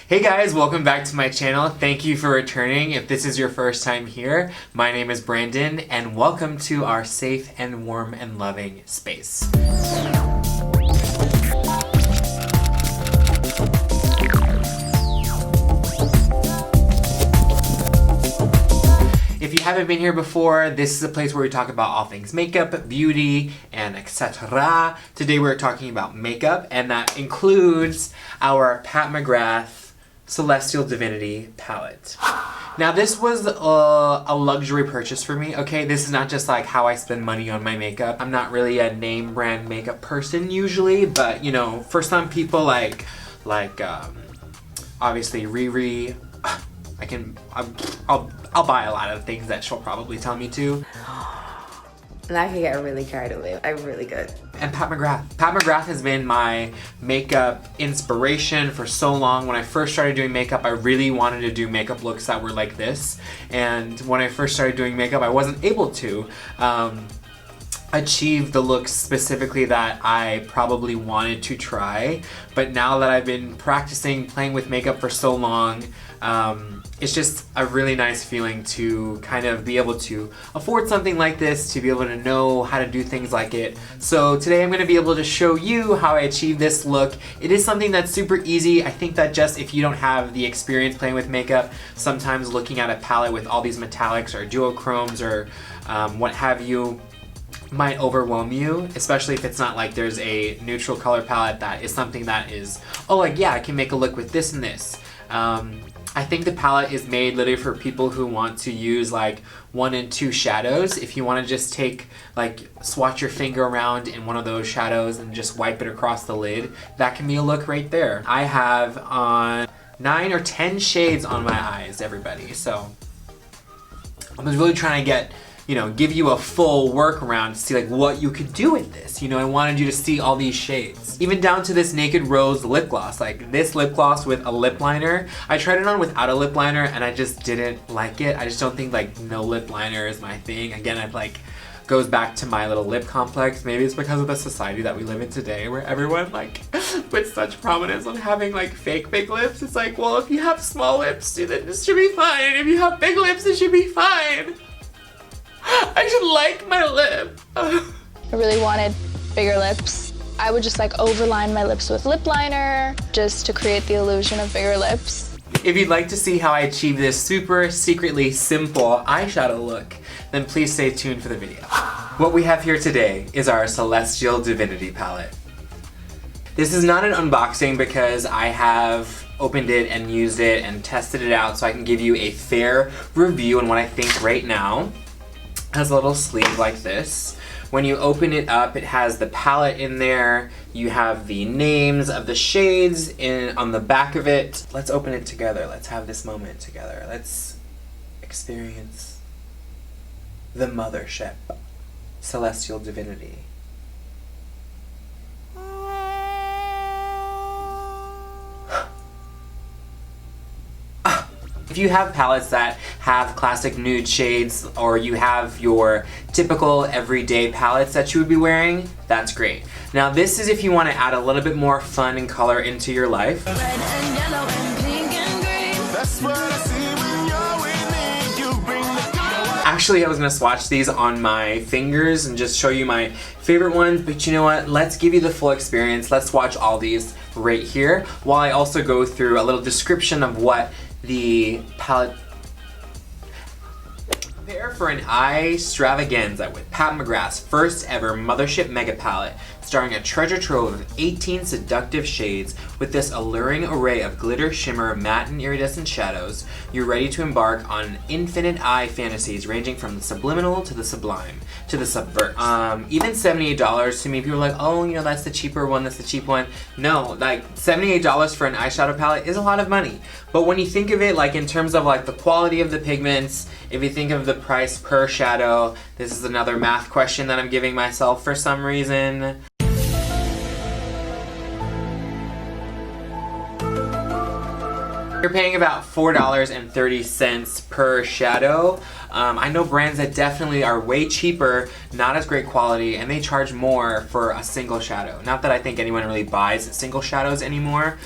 Hey guys, welcome back to my channel. Thank you for returning. If this is your first time here, my name is Brandon and welcome to our safe and warm and loving space. If you haven't been here before, this is a place where we talk about all things makeup, beauty, and etc. Today we're talking about makeup, and that includes our PatMcGrath Celestial Divinity palette. Now this was a luxury purchase for me, okay? This is not just like how I spend money on my makeup. I'm not really a name brand makeup person usually, but you know, for some people like obviously Riri, I'll buy a lot of things that she'll probably tell me to. And I can get really carried away. I'm really good. And PatMcGrath. PatMcGrath has been my makeup inspiration for so long. When I first started doing makeup, I really wanted to do makeup looks that were like this. And when I first started doing makeup, I wasn't able to achieve the looks specifically that I probably wanted to try. But now that I've been practicing, playing with makeup for so long, it's just a really nice feeling to kind of be able to afford something like this, to be able to know how to do things like it. So today I'm going to be able to show you how I achieve this look. It is something that's super easy. I think that just if you don't have the experience playing with makeup, sometimes looking at a palette with all these metallics or duochromes or what have you might overwhelm you, especially if it's not like there's a neutral color palette that is something that is, oh, like, yeah, I can make a look with this and this. I think the palette is made literally for people who want to use like 1 and 2 shadows. If you want to just take, like, swatch your finger around in one of those shadows and just wipe it across the lid, that can be a look right there. I have on 9 or 10 shades on my eyes, everybody. So I was really trying to get, you know, give you a full workaround to see like what you could do with this. You know, I wanted you to see all these shades. Even down to this Naked Rose lip gloss. Like this lip gloss with a lip liner. I tried it on without a lip liner and I just didn't like it. I just don't think like no lip liner is my thing. Again, I've like, goes back to my little lip complex. Maybe it's because of the society that we live in today where everyone like puts such prominence on having like fake big lips. It's like, well, if you have small lips, then this should be fine. If you have big lips, it should be fine. I should like my lip. I really wanted bigger lips. I would just like overline my lips with lip liner just to create the illusion of bigger lips. If you'd like to see how I achieve this super secretly simple eyeshadow look, then please stay tuned for the video. What we have here today is our Celestial Divinity palette. This is not an unboxing because I have opened it and used it and tested it out so I can give you a fair review on what I think right now. It has a little sleeve like this. When you open it up, it has the palette in there. You have the names of the shades on the back of it. Let's open it together. Let's have this moment together. Let's experience the mothership, Celestial Divinity. If you have palettes that have classic nude shades or you have your typical everyday palettes that you would be wearing, that's great. Now this is if you want to add a little bit more fun and color into your life. Red and yellow and pink and green. That's what I see when you're with me. You bring the color. Actually, I was going to swatch these on my fingers and just show you my favorite ones, but you know what? Let's give you the full experience. Let's watch all these right here while I also go through a little description of what the palette. Prepare for an eye extravaganza with PatMcGrath's first ever Mothership Mega Palette, starring a treasure trove of 18 seductive shades. With this alluring array of glitter, shimmer, matte, and iridescent shadows, you're ready to embark on infinite eye fantasies ranging from the subliminal to the sublime to the subvert. Even $78 to me, people are like, oh, you know, that's the cheaper one, that's the cheap one. No, like $78 for an eyeshadow palette is a lot of money. But when you think of it like in terms of like the quality of the pigments, if you think of the price per shadow, this is another math question that I'm giving myself for some reason. You're paying about $4.30 per shadow. I know brands that definitely are way cheaper, not as great quality, and they charge more for a single shadow. Not that I think anyone really buys single shadows anymore.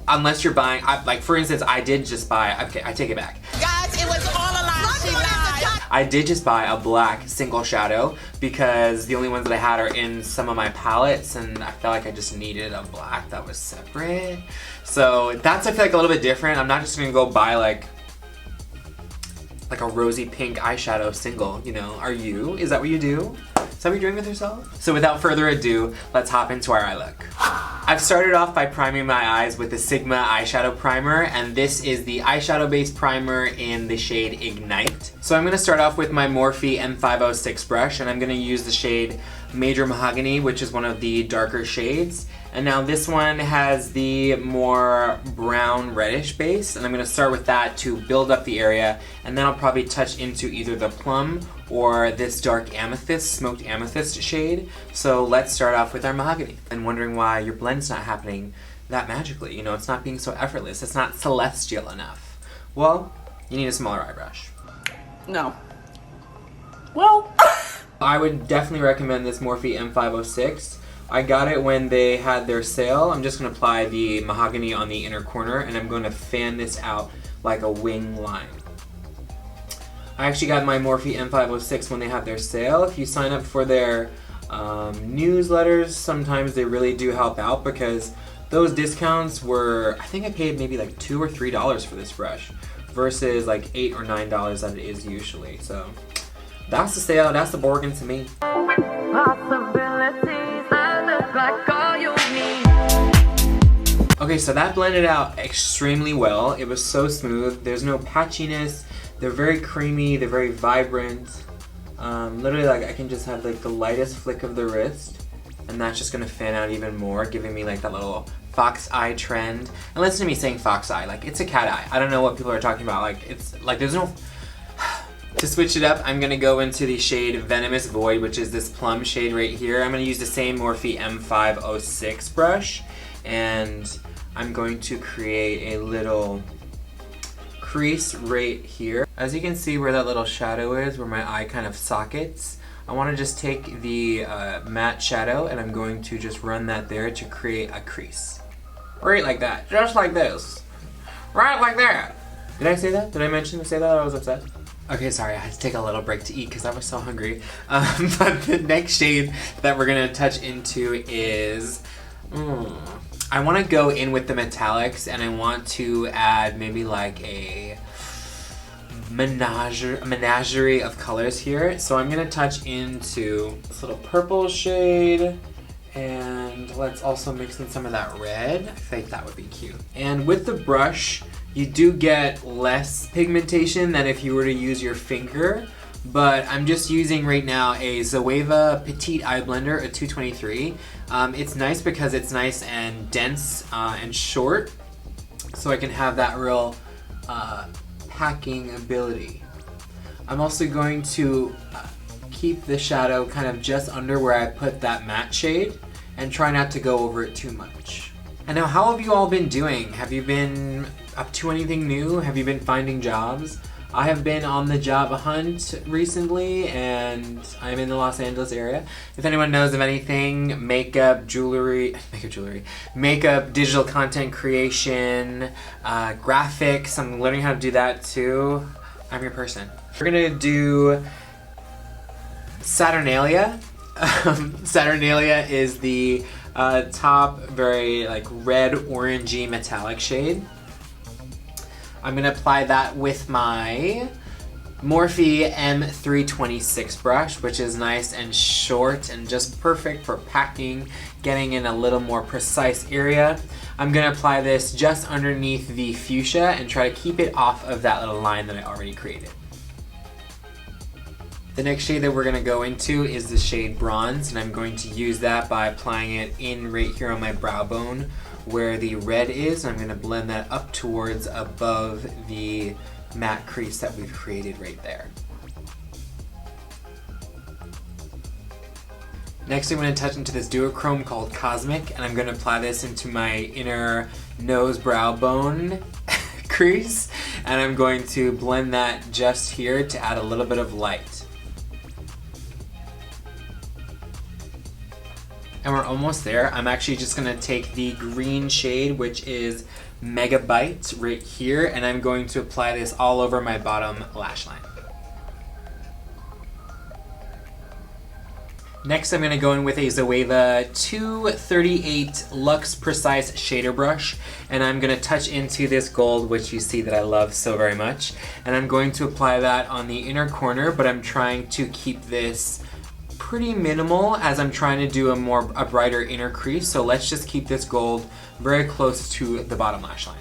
unless you're buying, like for instance, I did just buy, okay, I take it back. Guys, it was all a lie. She lied. I did just buy a black single shadow because the only ones that I had are in some of my palettes, and I felt like I just needed a black that was separate. So that's, I feel like, a little bit different. I'm not just gonna go buy like a rosy pink eyeshadow single, you know. Are you? Is that what you do? Is that what you're doing with yourself? So without further ado, let's hop into our eye look. I've started off by priming my eyes with the Sigma eyeshadow primer, and this is the eyeshadow base primer in the shade Ignite. So I'm gonna start off with my Morphe M506 brush, and I'm gonna use the shade Major Mahogany, which is one of the darker shades. And now this one has the more brown reddish base, and I'm gonna start with that to build up the area, and then I'll probably touch into either the plum or this dark amethyst, smoked amethyst shade. So let's start off with our mahogany. And wondering why your blend's not happening that magically, you know, it's not being so effortless, it's not celestial enough. Well, you need a smaller eye brush. No. Well. I would definitely recommend this Morphe M506. I got it when they had their sale. I'm just going to apply the mahogany on the inner corner, and I'm going to fan this out like a wing line. I actually got my Morphe M506 when they had their sale. If you sign up for their newsletters, sometimes they really do help out, because those discounts were, I think I paid maybe like $2 or $3 for this brush versus like $8 or $9 that it is usually. So that's the sale, that's the bargain to me. Okay, so that blended out extremely well. It was so smooth. There's no patchiness. They're very creamy. They're very vibrant. Literally, like, I can just have like the lightest flick of the wrist, and that's just gonna fan out even more, giving me like that little fox eye trend. And listen to me saying fox eye, like it's a cat eye. I don't know what people are talking about. Like it's like there's no. To switch it up, I'm gonna go into the shade Venomous Void, which is this plum shade right here. I'm gonna use the same Morphe M506 brush, and I'm going to create a little crease right here. As you can see where that little shadow is, where my eye kind of sockets, I wanna just take the matte shadow, and I'm going to just run that there to create a crease. Right like that, just like this. Right like that. Did I say that? Did I mention to say that? I was upset. Okay, sorry, I had to take a little break to eat because I was so hungry. But the next shade that we're gonna touch into is, I wanna go in with the metallics, and I want to add maybe like a menagerie of colors here. So I'm gonna touch into this little purple shade, and let's also mix in some of that red. I think that would be cute. And with the brush, you do get less pigmentation than if you were to use your finger, but I'm just using right now a Zoeva Petite Eye Blender, a 223. It's nice because it's nice and dense and short, so I can have that real packing ability. I'm also going to keep the shadow kind of just under where I put that matte shade and try not to go over it too much. And now, how have you all been doing? Have you been up to anything new? Have you been finding jobs? I have been on the job hunt recently, and I'm in the Los Angeles area. If anyone knows of anything, makeup, digital content creation, graphics, I'm learning how to do that too, I'm your person. We're gonna do Saturnalia. Saturnalia is the top very like red orangey metallic shade. I'm gonna apply that with my Morphe M326 brush, which is nice and short and just perfect for packing, getting in a little more precise area. I'm gonna apply this just underneath the fuchsia and try to keep it off of that little line that I already created. The next shade that we're gonna go into is the shade Bronze, and I'm going to use that by applying it in right here on my brow bone where the red is. I'm gonna blend that up towards above the matte crease that we've created right there. Next, I'm gonna touch into this duochrome called Cosmic, and I'm gonna apply this into my inner nose brow bone crease, and I'm going to blend that just here to add a little bit of light. And we're almost there. I'm actually just gonna take the green shade, which is Megabyte right here, and I'm going to apply this all over my bottom lash line. Next, I'm going to go in with a Zoeva 238 Luxe Precise Shader Brush, and I'm going to touch into this gold, which you see that I love so very much. And I'm going to apply that on the inner corner, but I'm trying to keep this pretty minimal as I'm trying to do a brighter inner crease. So let's just keep this gold very close to the bottom lash line.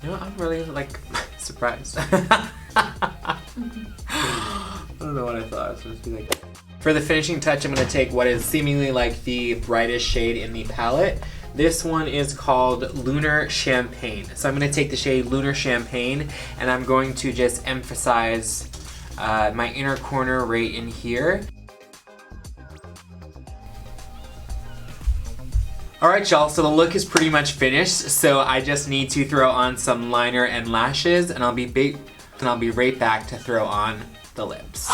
You know, I'm really like surprised. I don't know what I thought it was supposed to be like. For the finishing touch, I'm going to take what is seemingly like the brightest shade in the palette. This one is called Lunar Champagne. So I'm going to take the shade Lunar Champagne, and I'm going to just emphasize my inner corner right in here. Alright y'all, so the look is pretty much finished, so I just need to throw on some liner and lashes, and I'll be right back to throw on the lips.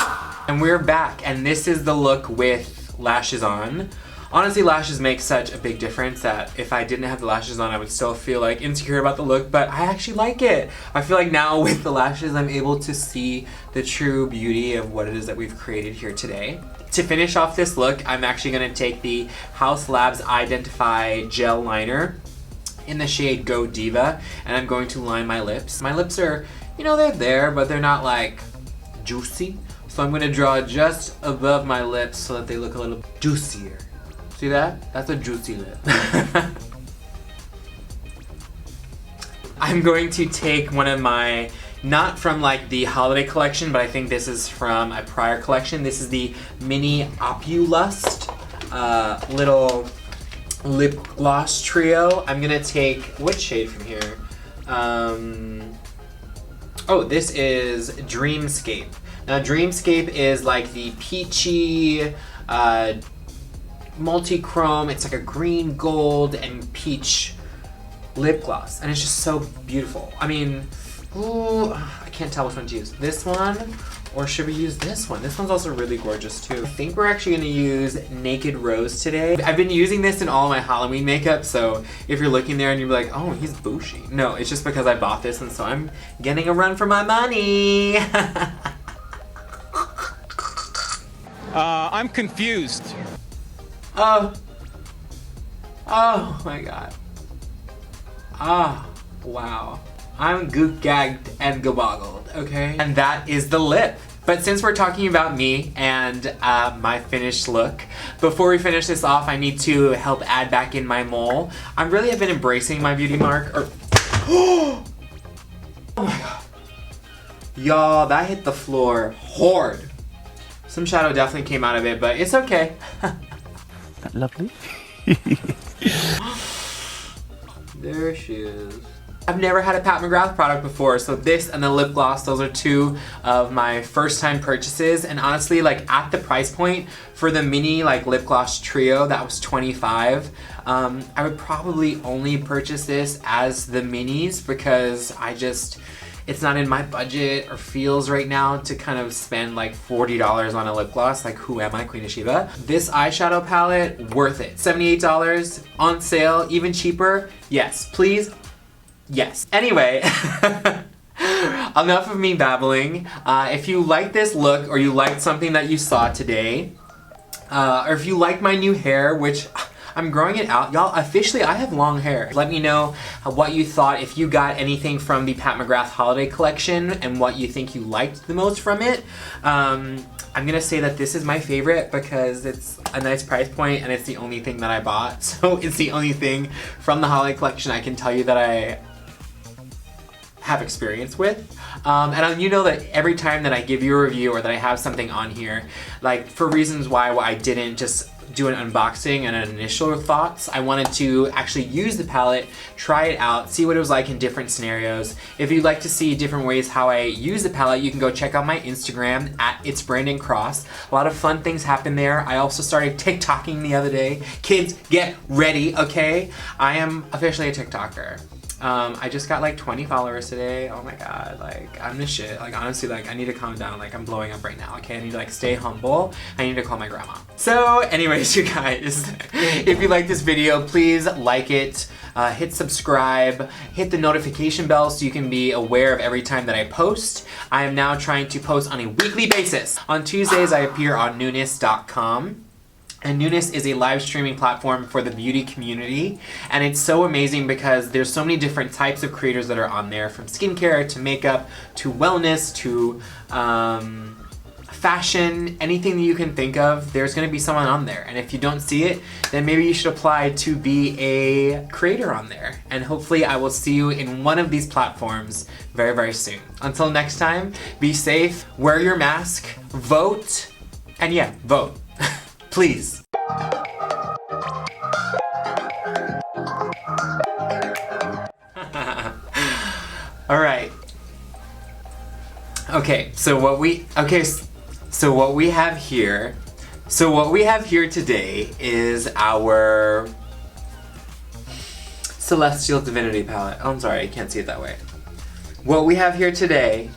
And we're back, and this is the look with lashes on. Honestly, lashes make such a big difference that if I didn't have the lashes on, I would still feel like insecure about the look, but I actually like it. I feel like now with the lashes, I'm able to see the true beauty of what it is that we've created here today. To finish off this look, I'm actually going to take the Haus Labs Identify Gel Liner in the shade Go Diva, and I'm going to line my lips. My lips are, you know, they're there, but they're not like juicy. So I'm going to draw just above my lips so that they look a little juicier. See that? That's a juicy lip. I'm going to take one of my, not from like the holiday collection, but I think this is from a prior collection. This is the Mini Opulust little lip gloss trio. I'm gonna take, which shade from here? Oh, this is Dreamscape. Now Dreamscape is like the peachy, multi-chrome. It's like a green, gold, and peach lip gloss, and it's just so beautiful. I mean, ooh, I can't tell which one to use. This one, or should we use this one? This one's also really gorgeous too. I think we're actually gonna use Naked Rose today. I've been using this in all my Halloween makeup, so if you're looking there and you're like, oh, he's bushy. No, it's just because I bought this, and so I'm getting a run for my money. I'm confused. Oh my god. Wow. I'm gook-gagged and gaboggled, okay? And that is the lip. But since we're talking about me and my finished look, before we finish this off, I need to help add back in my mole. I really have been embracing my beauty mark. Oh my god. Y'all, that hit the floor hard. Some shadow definitely came out of it, but it's okay. That lovely. There she is. I've never had a PatMcGrath product before, so this and the lip gloss, those are two of my first time purchases. And honestly, like at the price point for the mini like lip gloss trio, that was $25. I would probably only purchase this as the minis because it's not in my budget or feels right now to kind of spend like $40 on a lip gloss. Like, who am I, Queen of Sheba? This eyeshadow palette, worth it. $78 on sale, even cheaper. Yes, please. Yes. Anyway, enough of me babbling. If you like this look or you liked something that you saw today, or if you like my new hair, which I'm growing it out. Y'all, officially, I have long hair. Let me know what you thought, if you got anything from the PatMcGrath holiday collection and what you think you liked the most from it. I'm gonna say that this is my favorite because it's a nice price point and it's the only thing that I bought. So it's the only thing from the holiday collection I can tell you that I have experience with. And you know that every time that I give you a review or that I have something on here, like for reasons why I didn't just do an unboxing and an initial thoughts, I wanted to actually use the palette, try it out, see what it was like in different scenarios. If you'd like to see different ways how I use the palette, you can go check out my Instagram at ITSBRANDYNCROSS. A lot of fun things happen there. I also started TikToking the other day. Kids, get ready, okay? I am officially a TikToker. I just got like 20 followers today. Oh my god, like I'm the shit. Like honestly, like I need to calm down. Like I'm blowing up right now. Okay, I need to like stay humble. I need to call my grandma. So anyways, you guys, if you like this video, please like it. Hit subscribe, hit the notification bell so you can be aware of every time that I post. I am now trying to post on a weekly basis. On Tuesdays, I appear on newness.com. And Newness is a live streaming platform for the beauty community, and it's so amazing because there's so many different types of creators that are on there, from skincare to makeup to wellness to fashion, anything that you can think of, there's going to be someone on there. And if you don't see it, then maybe you should apply to be a creator on there. And hopefully I will see you in one of these platforms very, very soon. Until next time, be safe, wear your mask, vote, and yeah, vote. Please. All right. Okay, so what we have here, today is our Celestial Divinity palette. Oh, I'm sorry, I can't see it that way. What we have here today